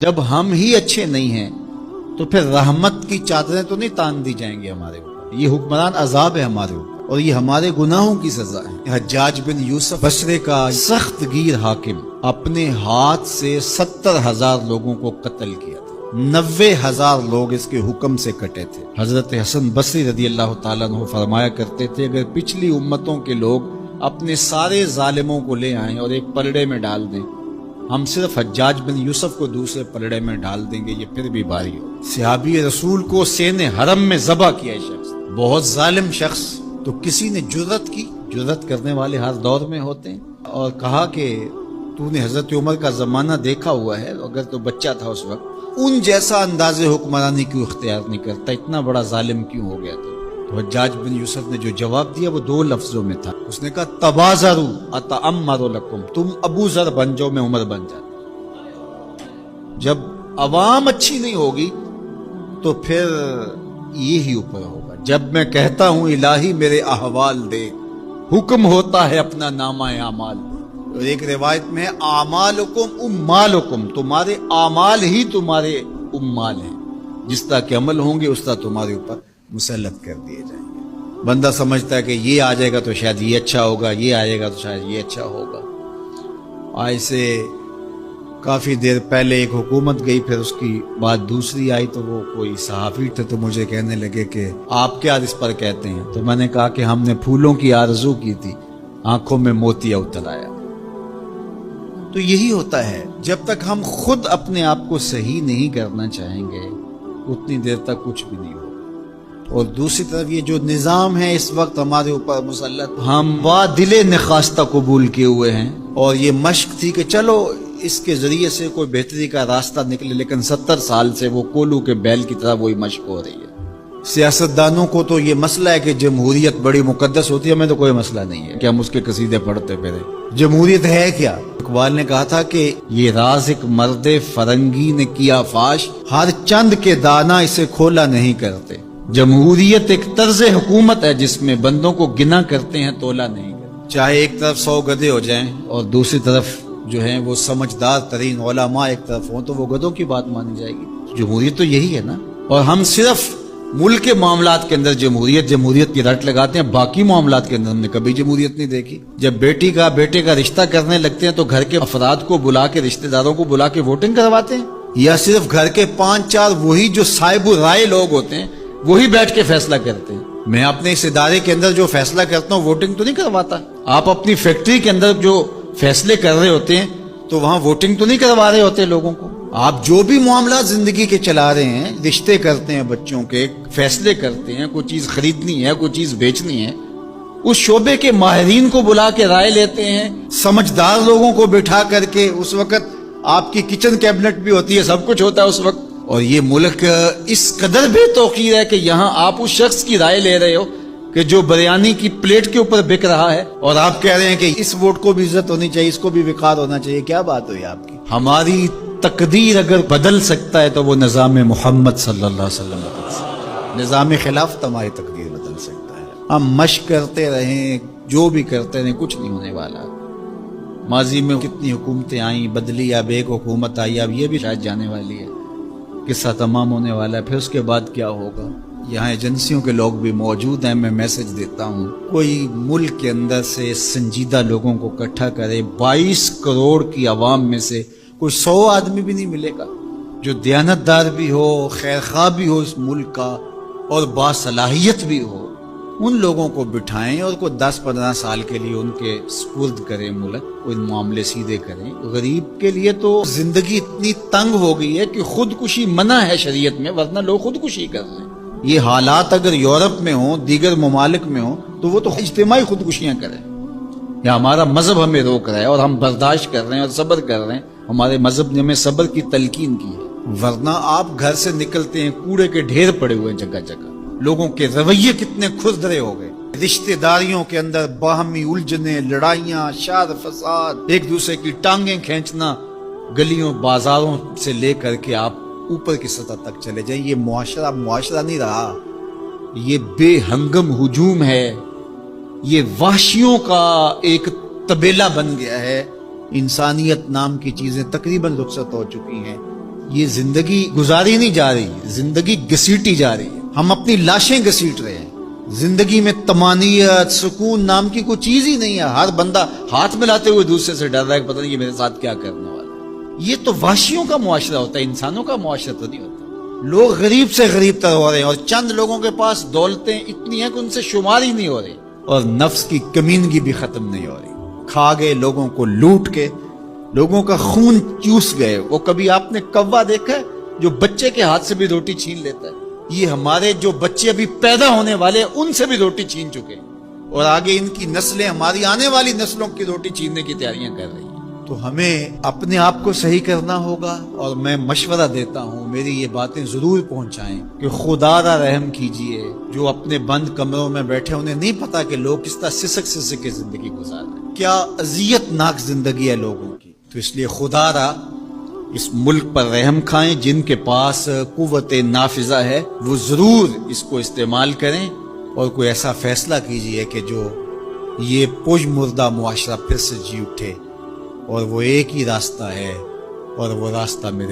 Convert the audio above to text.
جب ہم ہی اچھے نہیں ہیں تو پھر رحمت کی چادریں تو نہیں تان دی جائیں گے ہمارے اوپر. یہ حکمران عذاب ہے ہمارے اوپر اور یہ ہمارے گناہوں کی سزا ہے. حجاج بن یوسف بصرے کا سخت گیر حاکم اپنے ہاتھ سے 70,000 لوگوں کو قتل کیا تھا. 90,000 لوگ اس کے حکم سے کٹے تھے. حضرت حسن بصری رضی اللہ تعالیٰ عنہ فرمایا کرتے تھے اگر پچھلی امتوں کے لوگ اپنے سارے ظالموں کو لے آئیں اور ایک پلڑے میں ڈال دیں، ہم صرف حجاج بن یوسف کو دوسرے پلڑے میں ڈال دیں گے، یہ پھر بھی بھاری ہو. صحابی رسول کو سین حرم میں ذبح کیا شخص، بہت ظالم شخص. تو کسی نے جرت کی، جرت کرنے والے ہر دور میں ہوتے ہیں، اور کہا کہ تو نے حضرت عمر کا زمانہ دیکھا ہوا ہے، اگر تو بچہ تھا اس وقت ان جیسا انداز حکمرانی کیوں اختیار نہیں کرتا، اتنا بڑا ظالم کیوں ہو گیا تھا. تو حجاج بن یوسف نے جو جواب دیا وہ 2 لفظوں میں تھا. اس نے کہا تبازروا اتعمر لکم، تم ابو ذر بن جاؤ میں عمر بن جاتا. جب عوام اچھی نہیں ہوگی تو پھر یہی اوپر ہوگا. جب میں کہتا ہوں الہی میرے احوال دے، حکم ہوتا ہے اپنا نامہ اعمال. اور ایک روایت میں اعمالکم امالکم، تمہارے اعمال ہی تمہارے امال ہیں، جس طرح کے عمل ہوں گے اس طرح تمہارے اوپر مسلط کر دیے جائیں گے. بندہ سمجھتا ہے کہ یہ آ جائے گا تو شاید یہ اچھا ہوگا، یہ آئے گا تو شاید یہ اچھا ہوگا. ایسے کافی دیر پہلے ایک حکومت گئی، پھر اس کی بعد دوسری آئی، تو وہ کوئی صحافی تھے تو مجھے کہنے لگے کہ آپ کیا اس پر کہتے ہیں. تو میں نے کہا کہ ہم نے پھولوں کی آرزو کی تھی، آنکھوں میں موتیا اتر آیا. تو یہی ہوتا ہے، جب تک ہم خود اپنے آپ کو صحیح نہیں کرنا چاہیں گے اتنی دیر تک کچھ بھی نہیں ہوگا. اور دوسری طرف یہ جو نظام ہے اس وقت ہمارے اوپر مسلط، ہم وا دل نخواستہ قبول کیے ہوئے ہیں، اور یہ مشق تھی کہ چلو اس کے ذریعے سے کوئی بہتری کا راستہ نکلے، لیکن 70 سال سے وہ کولو کے بیل کی طرح وہی مشق ہو رہی ہے. سیاستدانوں کو تو یہ مسئلہ ہے کہ جمہوریت بڑی مقدس ہوتی ہے، ہمیں تو کوئی مسئلہ نہیں ہے کہ ہم اس کے قصیدے پڑھتے پھریں. جمہوریت ہے کیا؟ اقبال نے کہا تھا کہ یہ راز ایک مرد فرنگی نے کیا فاش، ہر چند کے دانا اسے کھولا نہیں کرتے. جمہوریت ایک طرز حکومت ہے جس میں بندوں کو گنا کرتے ہیں، تولا نہیں کرتے. چاہے ایک طرف 100 گدھے ہو جائیں اور دوسری طرف جو ہیں وہ سمجھدار ترین علماء ایک طرف ہوں تو وہ گدھوں کی بات مانی جائے گی. جمہوریت تو یہی ہے نا. اور ہم صرف ملک کے معاملات کے اندر جمہوریت کی رٹ لگاتے ہیں، باقی معاملات کے اندر ہم نے کبھی جمہوریت نہیں دیکھی. جب بیٹے کا رشتہ کرنے لگتے ہیں تو گھر کے افراد کو بلا کے، رشتہ داروں کو بلا کے ووٹنگ کرواتے ہیں، یا صرف گھر کے 5-4 وہی جو صاحب رائے لوگ ہوتے ہیں وہی بیٹھ کے فیصلہ کرتے ہیں. میں اپنے اس ادارے کے اندر جو فیصلہ کرتا ہوں ووٹنگ تو نہیں کرواتا. آپ اپنی فیکٹری کے اندر جو فیصلے کر رہے ہوتے ہیں تو وہاں ووٹنگ تو نہیں کروا رہے ہوتے لوگوں کو. آپ جو بھی معاملات زندگی کے چلا رہے ہیں، رشتے کرتے ہیں بچوں کے، فیصلے کرتے ہیں، کوئی چیز خریدنی ہے، کوئی چیز بیچنی ہے، اس شعبے کے ماہرین کو بلا کے رائے لیتے ہیں، سمجھدار لوگوں کو بٹھا کر کے. اس وقت آپ کی کچن کیبنٹ بھی ہوتی ہے، سب کچھ ہوتا ہے اس وقت. اور یہ ملک اس قدر بے توقیر ہے کہ یہاں آپ اس شخص کی رائے لے رہے ہو کہ جو بریانی کی پلیٹ کے اوپر بک رہا ہے، اور آپ کہہ رہے ہیں کہ اس ووٹ کو بھی عزت ہونی چاہیے، اس کو بھی وقار ہونا چاہیے. کیا بات ہوئی آپ کی؟ ہماری تقدیر اگر بدل سکتا ہے تو وہ نظام محمد صلی اللہ علیہ وسلم بدل سکتا ہے. نظام خلافت ہماری تقدیر بدل سکتا ہے. ہم مشق کرتے رہیں، جو بھی کرتے رہیں، کچھ نہیں ہونے والا. ماضی میں کتنی حکومتیں آئیں، بدلی، اب ایک حکومت آئی، اب یہ بھی شاید جانے والی ہے، قصہ تمام ہونے والا ہے. پھر اس کے بعد کیا ہوگا؟ یہاں ایجنسیوں کے لوگ بھی موجود ہیں. میں میسج دیتا ہوں، کوئی ملک کے اندر سے سنجیدہ لوگوں کو اکٹھا کرے. 22 کروڑ کی عوام میں سے کوئی 100 آدمی بھی نہیں ملے گا جو دیانتدار بھی ہو، خیرخواہ بھی ہو اس ملک کا، اور باصلاحیت بھی ہو. ان لوگوں کو بٹھائیں اور کوئی 10-15 سال کے لیے ان کے سپرد کریں ملک، کوئی معاملے سیدھے کریں. غریب کے لیے تو زندگی اتنی تنگ ہو گئی ہے کہ خودکشی منع ہے شریعت میں، ورنہ لوگ خودکشی کر رہے ہیں. یہ حالات اگر یورپ میں ہوں، دیگر ممالک میں ہوں، تو وہ تو اجتماعی خودکشیاں کریں. یا ہمارا مذہب ہمیں روک رہا ہے اور ہم برداشت کر رہے ہیں اور صبر کر رہے ہیں. ہمارے مذہب نے ہمیں صبر کی تلقین کی ہے. ورنہ آپ گھر سے نکلتے ہیں، کوڑے کے ڈھیر پڑے ہوئے ہیں جگہ جگہ. لوگوں کے رویے کتنے کھردرے ہو گئے. رشتہ داریوں کے اندر باہمی الجھنیں، لڑائیاں، شار فساد، ایک دوسرے کی ٹانگیں کھینچنا. گلیوں بازاروں سے لے کر کے آپ اوپر کی سطح تک چلے جائیں، یہ معاشرہ نہیں رہا. یہ بے ہنگم ہجوم ہے، یہ وحشیوں کا ایک طبیلہ بن گیا ہے. انسانیت نام کی چیزیں تقریباً رخصت ہو چکی ہیں. یہ زندگی گزاری نہیں جا رہی، زندگی گھسیٹی جا رہی ہے، ہم اپنی لاشیں گھسیٹ رہے ہیں۔ زندگی میں طمانینت، سکون نام کی کوئی چیز ہی نہیں ہے۔ ہر بندہ ہاتھ ملاتے ہوئے دوسرے سے ڈر رہا ہے کہ پتہ نہیں یہ میرے ساتھ کیا کرنے والا ہے۔ یہ تو وحشیوں کا معاشرہ ہوتا ہے، انسانوں کا معاشرہ تو نہیں ہوتا۔ لوگ غریب سے غریب تر ہو رہے ہیں، اور چند لوگوں کے پاس دولتیں اتنی ہیں کہ ان سے شمار ہی نہیں ہو رہی، اور نفس کی کمینگی بھی ختم نہیں ہو رہی۔ کھا گئے لوگوں کو لوٹ کے، لوگوں کا خون چوس گئے۔ وہ کبھی آپ نے کوا دیکھا ہے جو بچے کے ہاتھ سے بھی روٹی چھین لیتا ہے؟ یہ ہمارے جو بچے ابھی پیدا ہونے والے ان سے بھی روٹی چھین چکے ہیں، اور آگے ان کی نسلیں ہماری آنے والی نسلوں کی روٹی چھیننے کی تیاریاں کر رہی ہیں۔ تو ہمیں اپنے آپ کو صحیح کرنا ہوگا، اور میں مشورہ دیتا ہوں میری یہ باتیں ضرور پہنچائیں کہ خدا را رحم کیجئے۔ جو اپنے بند کمروں میں بیٹھے انہیں نہیں پتا کہ لوگ کس طرح سسک سسک کے زندگی گزار رہے ہیں، کیا اذیت ناک زندگی ہے لوگوں کی۔ تو اس لیے خدا را اس ملک پر رحم کھائیں، جن کے پاس قوت نافذہ ہے وہ ضرور اس کو استعمال کریں، اور کوئی ایسا فیصلہ کیجئے کہ جو یہ پوج مردہ معاشرہ پھر سے جی اٹھے، اور وہ ایک ہی راستہ ہے، اور وہ راستہ میرے